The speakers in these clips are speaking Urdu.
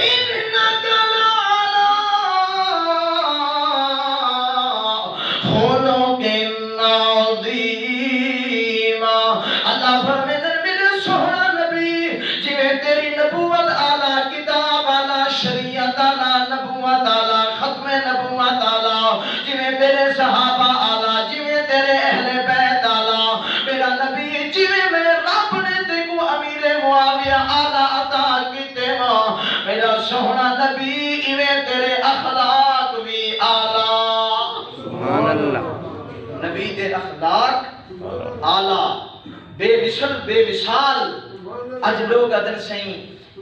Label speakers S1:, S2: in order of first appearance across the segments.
S1: وَإِنَّكَ لَعَلَىٰ خُلُقٍ عَظِيمٍ۔ اللہ فرمائے میرے سونا نبی جویں تیری نبوت اعلیٰ، کتاب اعلیٰ، شریعت اعلیٰ، نبوت اعلیٰ، ختم نبوت اعلیٰ، جویں تیرے صحابہ اعلیٰ، جویں تیرے اہل بیت اعلیٰ، میرا نبی جویں میں رب نے تیکو امیر معاویہ اعلیٰ عطا کیتے ماں، میرا سونا نبی ایویں تیرے اخلاق بھی اعلیٰ۔
S2: سبحان اللہ۔
S1: نبی دے اخلاق اعلیٰ، بے مثل بے مثال۔ اج لوگ ادن سہیں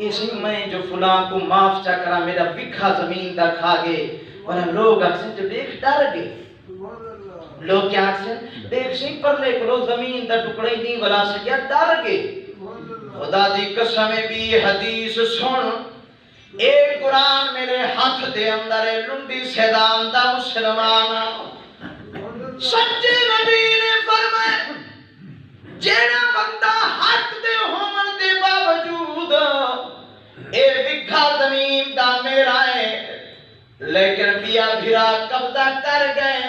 S1: اسی میں جو فلاں کو معاف چا کرا میرا بکھا زمین دا کھا گے، اور لوگ اکسن جو دیکھ ڈر گئے۔ لوگ کیا اکسن دیکھ سہیں پر لے کرو زمین دا ٹکڑے نہیں بلا سکیا، ڈر گئے۔ خدا دی قسم بھی حدیث سن، ایک قرآن میرے ہاتھ دے اندر لنڈی سیدان دا مسلمان، سچے نبی نے فرمائے جیڑا بندہ حق دے ہومن دے باوجود اے بکھا زمین دا میرا ہے لیکن بیا بھرا قبضہ کر گئے،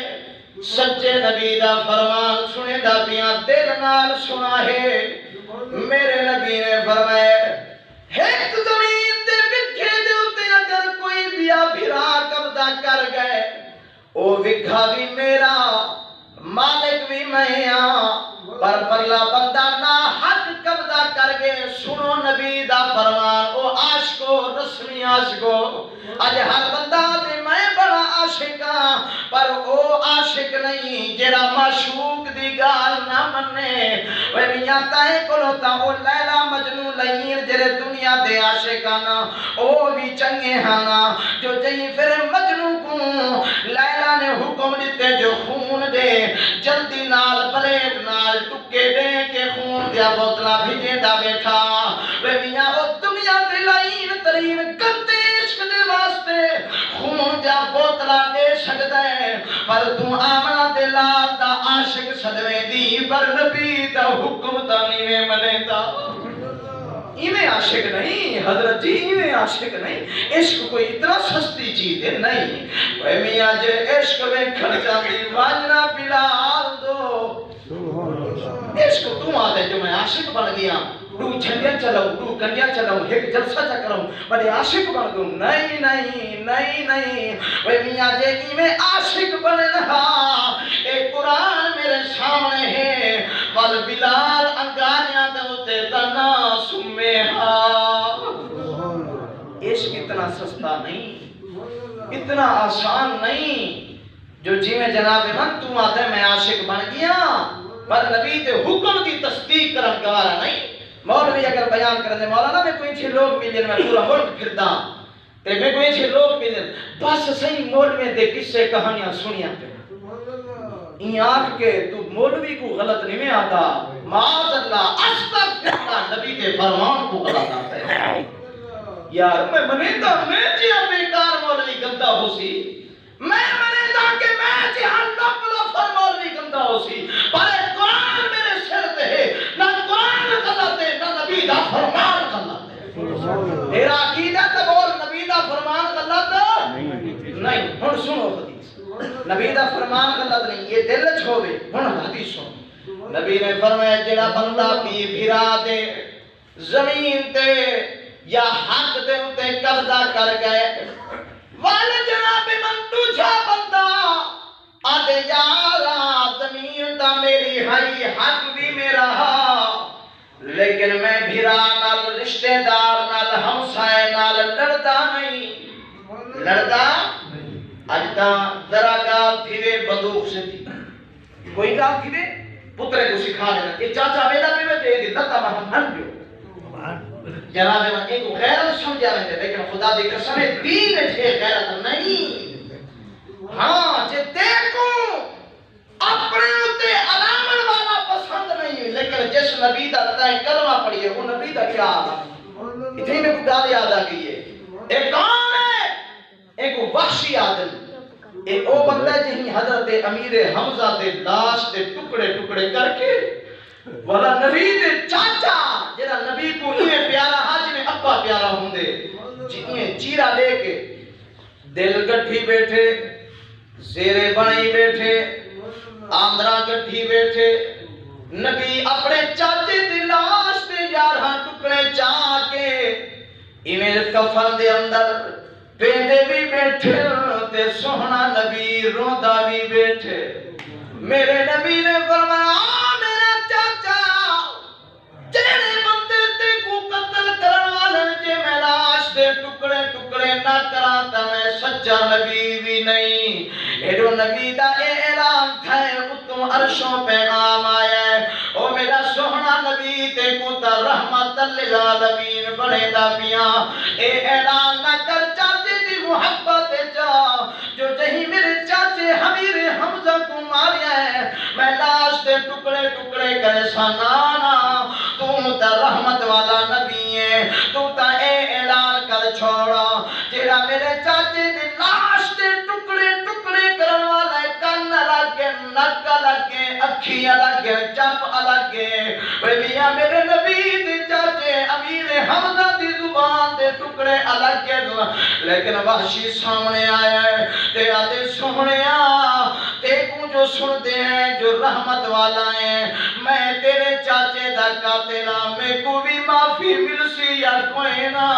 S1: سچے نبی دا فرمان سنے دا بیا دل نال سنا ہے۔ میرے نبی نے فرمایا ایک زمین دے بکھے دے اتے اگر کوئی بیا بھرا قبضہ کر گئے، او بکھا بھی میرا، مالک بھی میں ہاں، پر پرلا بندہ نہ حق قبضہ کر گئے، سنو نبی دا فرمان، او عاشقو رسمی عاشقو، اج ہر بندہ دے میں بڑا عاشق ہاں، پر او عاشق نہیں جیڑا معشوق دی گال نہ منے۔ وے میاں تائیں کولو تا او لیلا مجنو لئیر جڑے دنیا دے عاشقانا او بھی چنگے ہانا، جو جئی پھر مجنو کو لیلا نے حکم دیتے جو خون دے، جلدی نال بلیٹ نال ٹکے دے کے خون دیا بوتلا بھیجے دا بیٹھا۔ وے میاں او دنیا دے لائن ترین گندے عشق دے واسطے خون دیا بوتلا دے سکتا ہے، پر تو آمنا دے لال دا عاشق صدوے دی، پر نبی دا حکم تا نیویں منے تا۔ ایویں عاشق نہیں حضرت جی، ایویں عاشق نہیں، عشق کوئی اتنا سستی چیز ہے نہیں۔ اے میاں جے عشق میں کھڑکا دی واجنا بلال دو، عشق تو آدھے جو میں عاشق بن گیا، دو جھنڈیاں چلاؤں، دو کنڈیاں چلاؤں، ایک جلسہ چا کروں، بڑے عاشق بن گوں، نہیں نہیں نہیں نہیں۔ اے میاں جے ایویں عاشق بنے رہا، ایک قرآن میرے سامنے ہے، بل بلال انگاریاں دے ہوتے دنا سمے ہاں۔ عشق اتنا سستا نہیں، اتنا آسان نہیں، جو جی میں جناب من تو آتے میں عاشق بن گیا، پر نبی تے حکم دی تصدیق کرن گوارا نہیں۔ مولوی اگر بیان کرنے مولانا میں کوئی چھے لوگ ملین میں پورا ملک پھردا تے میں کوئی چھے لوگ ملین بس صحیح مولوی دے قصے کہانیاں سنیاں تے این آنکھ کے تو مولوی کو غلط نہیں میں آتا، معاذ اللہ استغفراللہ، نبی کے فرمان کو غلط آتا ہے۔ یار میں منیتا میں جی بیکار مولوی گندہ ہو سی، میں منیتا کہ میں جی ہر لپ لفر مولوی گندہ ہو سی، پر قرآن میرے سر تے ہے، نہ قرآن غلط ہے نہ نبی دا فرمان غلط ہے۔ میرا عقیدہ تو بول نبی دا فرمان غلط نہیں، ہن سنو حدیث، نبی دا فرمان غلط نہیں، یہ دل چھوڑے، ہن حدیث سنو۔ نبی نے فرمایا جڑا بندہ بھی بھرا دے زمین تے یا حق دے اتے قبضہ کر گئے، والے جناب من دوجھا بندہ آدھے یارا زمین تا میری ہائی حق بھی میرا، لیکن میں بھرا نال رشتہ دار نال ہمسائے نال لڑدا نہیں، لڑدا اج تا ذرا گال تھیوے بندوق سے تھی، کوئی گال تھیوے پترے کو سکھا دینا کہ چاچا میرا بھی دے دی لتا مہم ہن جو جناب میں ایک غیرت سمجھا رہے ہیں، لیکن خدا دی قسم دین ہے غیرت نہیں۔ ہاں جے دیکھو اپنے اتے علامت والا پسند نہیں، لیکن جس نبی دا رضائے کلمہ پڑھئے وہ نبی دا کیا آدھا اتنی میں کو گال یاد آ گئی ہے۔ ایک کون ہے؟ ایک وحشی عادل، ایک او بندہ جہی حضرت امیر حمزہ دے لاش دے ٹکڑے ٹکڑے کر کے والا نبی دے چاچا جیڑا نبی کو ایویں پیارا ہا جویں ابا پیارا ہوندے، جویں چیرا دے کے دل گٹھی بیٹھے زیرے بنائی بیٹھے آندرا گٹھی بیٹھے نبی اپنے چاچے دی لاش تے 11 ٹکڑے چاہ کے ایویں کفن دے اندر پیندے بھی بیٹھے تے سوہنا نبی روندا بھی بیٹھے میرے نبی نے فرمایا میرا چاچا جڑے بندے تے کو قتل کرن والے جے میں لاش دے ٹکڑے ٹکڑے نہ کراں تے میں سچا نبی بھی نہیں ایڈو نبی دا اے اعلان تھا اتوں عرشوں پیغام آیا ہے او میرا سوہنا نبی تے کو تا رحمت للعالمین بنے دا پیاں اے اعلان نہ کر چاچے دی محبت جا جو جہی میرے چاچے حمیر حمزہ کو ماریا ہے میں لاش دے ٹکڑے ٹکڑے کرے سنانا تو تا رحمت والا نبی ہے تو تا اے اعلان کر چھوڑا جیڑا میرے چاچے دی لاش دے ٹکڑے ٹکڑے کرن والا کن الگ نک الگ اکھی الگ چپ الگ اے میاں میرے نبی دی چاچے امیر حمزہ دی زبان دے ٹکڑے الگ لیکن وحشی سامنے آیا ہے تے آدھے سہنیا تے کو جو سنتے ہیں جو رحمت والا ہے میں تیرے چاچے دا قاتلہ میں کو بھی معافی مل سی یا کوئی نہ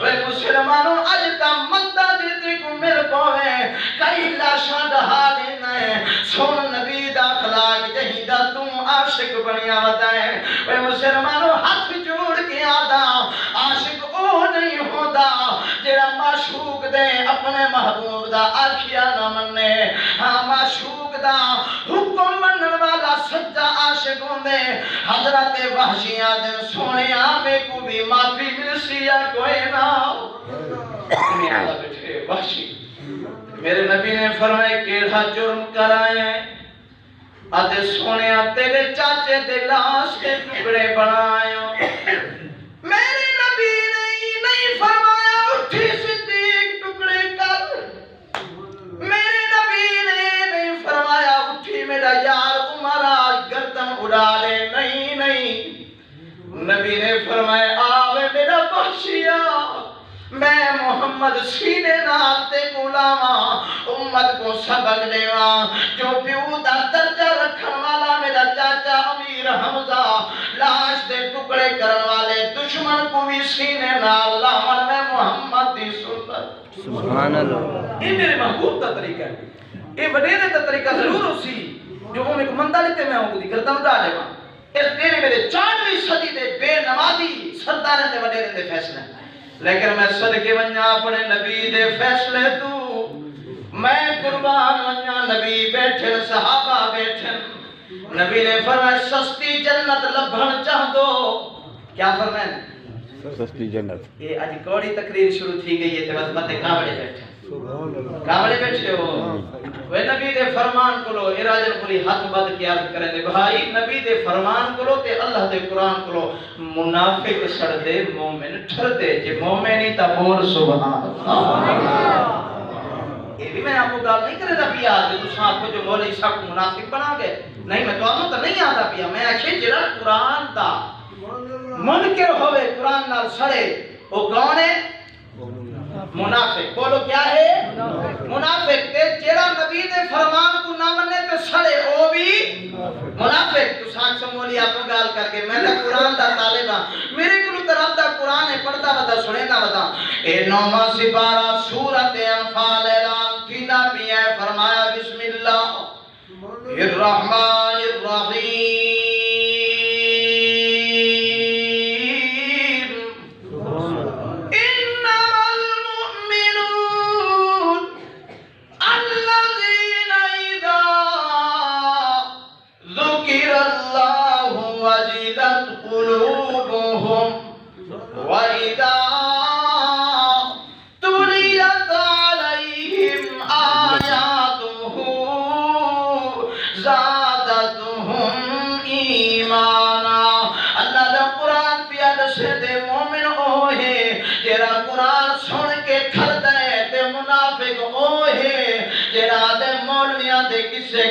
S1: وے مسلمانوں اج تا مندہ جیتے کو مل پوے کئی لاشاں ڈہا دینا ہے سن نبی دا اخلاق جہیدہ تم عاشق بنیا ہوتا ہے وے مسلمانوں ہاتھ جوڑ کے آدھا عاشق او نہیں ہوتا جڑا معشوق دے اپنے محبوب دا آکھیا نہ مننے ہاں معشوق دا حکم منن والا سچا عاشق ہوندے حضرت وحشی آدن سونیا میں کو بھی معافی مل سی یا کوئی نہ میں آدھا بیٹھے وحشی میرے نبی نے فرمائے کیڑا جرم کرائے آدھے سونیا تیرے چاچے دے لاش کے ٹکڑے بنائیوں میرے نبی نے نہیں فرمایا اٹھی صدیق ٹکڑے کر میرے نبی نے نہیں فرمایا اٹھی میرا یار عمرہ گردن اڑا لے نہیں نبی نے فرمایا آوے میرا بخشیا میں محمد سینے ناتے کو لاواں امت کو سبق دیواں جو پیو دا درجہ رکھن والا میرا چاچا امیر حمزہ لاش دے ٹکڑے کرن والے دشمن کو بھی سینے نال لاون میں محمد دی سنت سبحان اللہ یہ میرے محبوب دا طریقہ ہے یہ وڈیرے دا طریقہ ضرور ہو سی جو ہم ایک مندہ لیتے میں ہوں دی گردن اڑا لے وہاں اس دینے میرے 4ویں صدی دے بے نمازی سرداریں دے وڈیرے دے فیصلے لیکن میں صدقے ونجا اپنے نبی دے فیصلے تو میں قربان ونجا نبی بیٹھے صحابہ بیٹھے نبی نے فرمایا سستی جنت لبھن چاہ دو کیا فرمائے سستی جنت یہ آج کوڑی تقریر شروع تھی گئی ہے تو بس بندے کامڑے بیٹھے کامڑے بیٹھے ہو وہ نبی دے فرمان کو لو اراجل کلی ہاتھ بد کیا کریں دے بھائی نبی دے فرمان کو لو تے اللہ دے قرآن کو لو منافق سڑ دے مومن ٹھر دے جے مومنی تا مور سبحان اللہ یہ بھی میں آپ کو گال نہیں کرے دا پیا جو تساں آپ کو جو مولی سب منافق بنا گئے نہیں میں تو آپ تو نہیں آتا پیا میں آکھے جڑا قرآن دا منکر ہوئے قرآن نال سڑے وہ کون ہے منافق بولو کیا ہے منافق تے جیڑا نبی دے فرمان کو نہ منے تے سڑے او بھی منافق تو سانچ سمولی آپ کو گال کر کے میں نے قرآن دا طالبہ میرے کلو طرف دا قرآن ہے پڑھتا بتا سنے نہ بتا اے 9واں سپارہ سورۃ انفال اعلان کینا بھی ہے فرمایا بسم اللہ الرحمن الرحیم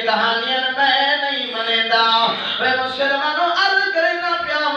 S1: کہانیاں میں نہیں منے دا اے مسلمانوں